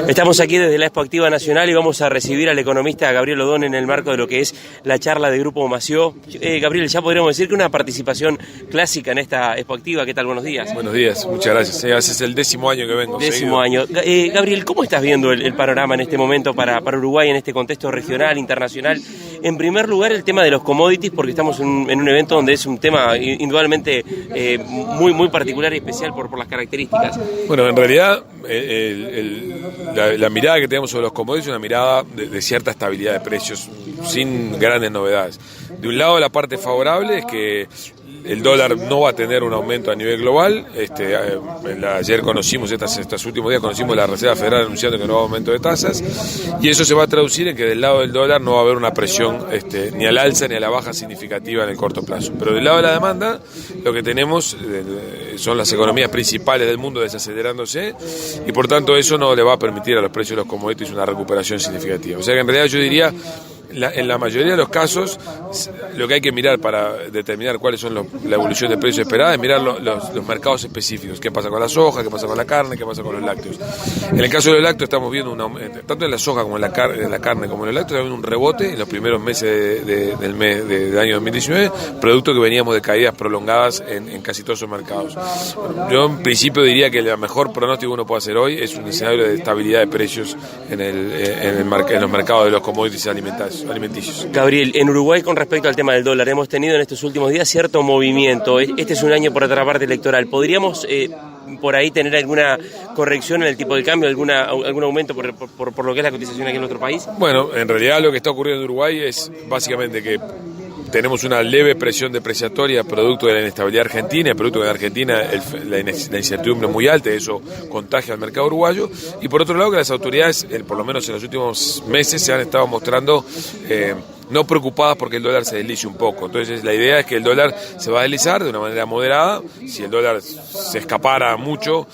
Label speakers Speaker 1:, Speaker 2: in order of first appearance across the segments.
Speaker 1: Estamos aquí desde la Expo Activa Nacional y vamos a recibir al economista Gabriel Odón en el marco de lo que es la charla de Grupo Mació. Gabriel, ya podríamos decir que una participación clásica en esta Expo Activa. ¿Qué tal? Buenos días.
Speaker 2: Buenos días, muchas gracias. Ese es el 10º año que vengo.
Speaker 1: 10º año. Gabriel, ¿cómo estás viendo el panorama en este momento para Uruguay en este contexto regional, internacional? En primer lugar, el tema de los commodities, porque estamos en un evento donde es un tema indudablemente muy particular y especial por las características.
Speaker 2: Bueno, en realidad la mirada que tenemos sobre los commodities es una mirada de cierta estabilidad de precios, sin grandes novedades. De un lado, la parte favorable es que el dólar no va a tener un aumento a nivel global. Ayer conocimos, estos últimos días conocimos la Reserva Federal anunciando que no va a aumento de tasas, y eso se va a traducir en que del lado del dólar no va a haber una presión ni al alza ni a la baja significativa en el corto plazo. Pero del lado de la demanda, lo que tenemos son las economías principales del mundo desacelerándose, y por tanto eso no le va a permitir a los precios de los commodities una recuperación significativa. O sea que en realidad yo diría, en la mayoría de los casos, lo que hay que mirar para determinar cuáles son la evolución de precios esperada es mirar los mercados específicos. ¿Qué pasa con la soja? ¿Qué pasa con la carne? ¿Qué pasa con los lácteos? En el caso de los lácteos estamos viendo tanto en la soja como en la carne como en los lácteos, estamos viendo un rebote en los primeros meses del año 2019, producto que veníamos de caídas prolongadas en casi todos esos mercados. Yo en principio diría que el mejor pronóstico que uno puede hacer hoy es un escenario de estabilidad de precios en los mercados de los commodities alimenticios.
Speaker 1: Gabriel, en Uruguay, con respecto al tema del dólar, hemos tenido en estos últimos días cierto movimiento. Este es un año, por otra parte, electoral. ¿Podríamos por ahí tener alguna corrección en el tipo de cambio, algún aumento por lo que es la cotización aquí en nuestro país? Bueno, en realidad lo que está ocurriendo en Uruguay es básicamente que tenemos una leve presión depreciatoria producto de la inestabilidad argentina, producto de que en Argentina la incertidumbre es muy alta, eso contagia al mercado uruguayo, y por otro lado que las autoridades, por lo menos en los últimos meses, se han estado mostrando no preocupadas porque el dólar se deslice un poco. Entonces la idea es que el dólar se va a deslizar de una manera moderada. Si el dólar se escapara mucho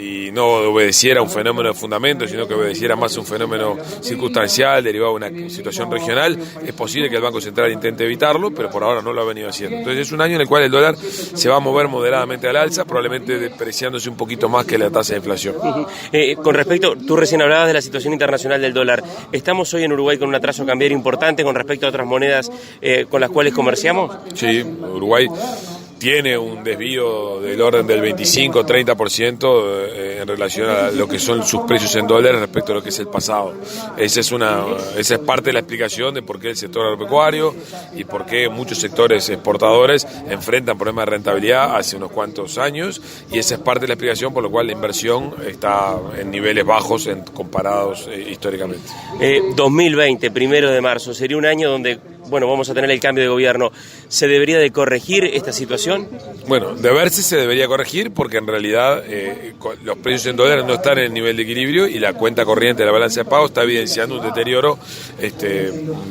Speaker 1: y no obedeciera a un fenómeno de fundamento, sino que obedeciera más a un fenómeno circunstancial derivado de una situación regional, es posible que el Banco Central intente evitarlo, pero por ahora no lo ha venido haciendo. Entonces es un año en el cual el dólar se va a mover moderadamente al alza, probablemente depreciándose un poquito más que la tasa de inflación. Con respecto, tú recién hablabas de la situación internacional del dólar. ¿Estamos hoy en Uruguay con un atraso cambiario importante con respecto a otras monedas con las cuales comerciamos? Sí, Uruguay tiene un desvío del orden del 25-30% en relación a lo que son sus precios en dólares respecto a lo que es el pasado. Esa es parte de la explicación de por qué el sector agropecuario y por qué muchos sectores exportadores enfrentan problemas de rentabilidad hace unos cuantos años, y esa es parte de la explicación por lo cual la inversión está en niveles bajos comparados históricamente. 2020, 1 de marzo, sería un año donde vamos a tener el cambio de gobierno. ¿Se debería de corregir esta situación? Bueno, de verse se debería corregir porque en realidad los precios en dólares no están en el nivel de equilibrio y la cuenta corriente de la balanza de pago está evidenciando un deterioro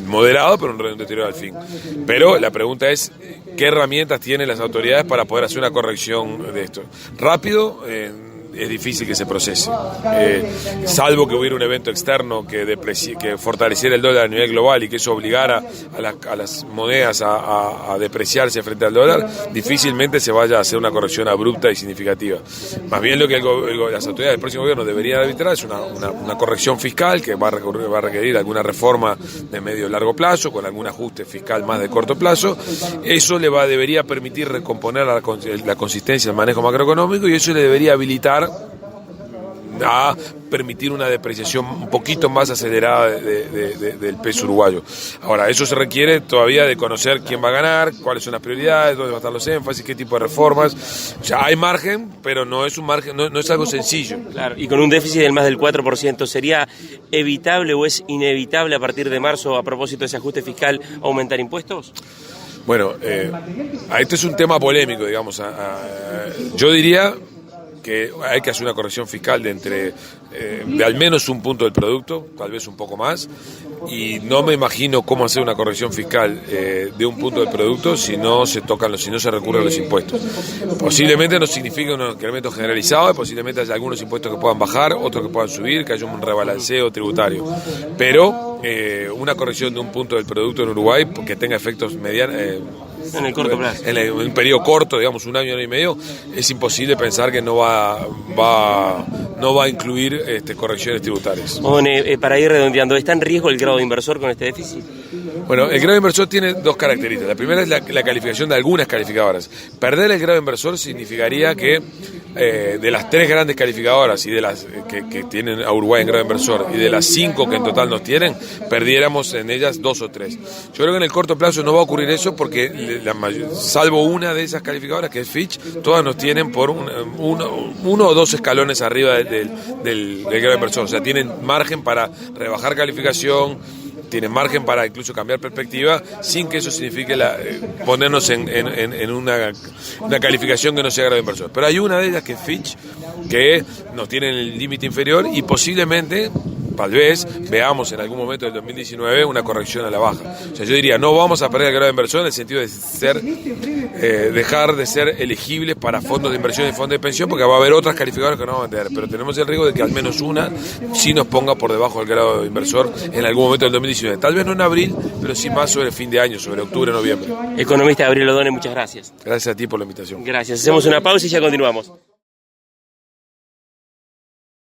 Speaker 1: moderado, pero un deterioro al fin. Pero la pregunta es, ¿qué herramientas tienen las autoridades para poder hacer una corrección de esto? Rápido, es difícil que se procese, salvo que hubiera un evento externo que fortaleciera el dólar a nivel global y que eso obligara a las monedas a depreciarse frente al dólar. Difícilmente se vaya a hacer una corrección abrupta y significativa. Más bien lo que las autoridades del próximo gobierno deberían arbitrar es una corrección fiscal que va a requerir alguna reforma de medio y largo plazo, con algún ajuste fiscal más de corto plazo. Eso debería permitir recomponer la consistencia del manejo macroeconómico, y eso le debería habilitar a permitir una depreciación un poquito más acelerada del peso uruguayo. Ahora, eso se requiere todavía de conocer quién va a ganar, cuáles son las prioridades, dónde van a estar los énfasis, qué tipo de reformas. O sea, hay margen, pero no es un margen, no es algo sencillo. Claro, y con un déficit del más del 4%, ¿sería evitable o es inevitable a partir de marzo, a propósito de ese ajuste fiscal, aumentar impuestos? Bueno, este es un tema polémico, digamos. Yo diría que hay que hacer una corrección fiscal de al menos un punto del producto, tal vez un poco más, y no me imagino cómo hacer una corrección fiscal de un punto del producto si no se recurre a los impuestos. Posiblemente no significa un incremento generalizado, posiblemente haya algunos impuestos que puedan bajar, otros que puedan subir, que haya un rebalanceo tributario, pero una corrección de un punto del producto en Uruguay que tenga efectos En el corto plazo.
Speaker 2: En un periodo corto, digamos un año y medio, es imposible pensar que no va a incluir correcciones tributarias.
Speaker 1: Para ir redondeando, ¿está en riesgo el grado de inversor con este déficit?
Speaker 2: Bueno, el grado inversor tiene dos características. La primera es la calificación de algunas calificadoras. Perder el grado inversor significaría que de las 3 grandes calificadoras y de las que tienen a Uruguay en grado inversor y de las 5 que en total nos tienen, perdiéramos en ellas 2 o 3. Yo creo que en el corto plazo no va a ocurrir eso porque salvo una de esas calificadoras que es Fitch, todas nos tienen por uno o 2 escalones arriba del grado inversor. O sea, tienen margen para rebajar calificación, tienen margen para incluso cambiar perspectiva sin que eso signifique ponernos en una calificación que no sea grado inversor. Pero hay una de ellas que es Fitch, que nos tiene en el límite inferior y posiblemente, tal vez, veamos en algún momento del 2019 una corrección a la baja. O sea, yo diría, no vamos a perder el grado de inversión en el sentido de dejar de ser elegibles para fondos de inversión y fondos de pensión, porque va a haber otras calificadoras que no van a tener, pero tenemos el riesgo de que al menos una sí nos ponga por debajo del grado de inversor en algún momento del 2019. Tal vez no en abril, pero sí más sobre el fin de año, sobre octubre, noviembre.
Speaker 1: Economista Gabriel Odone, muchas gracias.
Speaker 2: Gracias a ti por la invitación.
Speaker 1: Gracias. Hacemos una pausa y ya continuamos.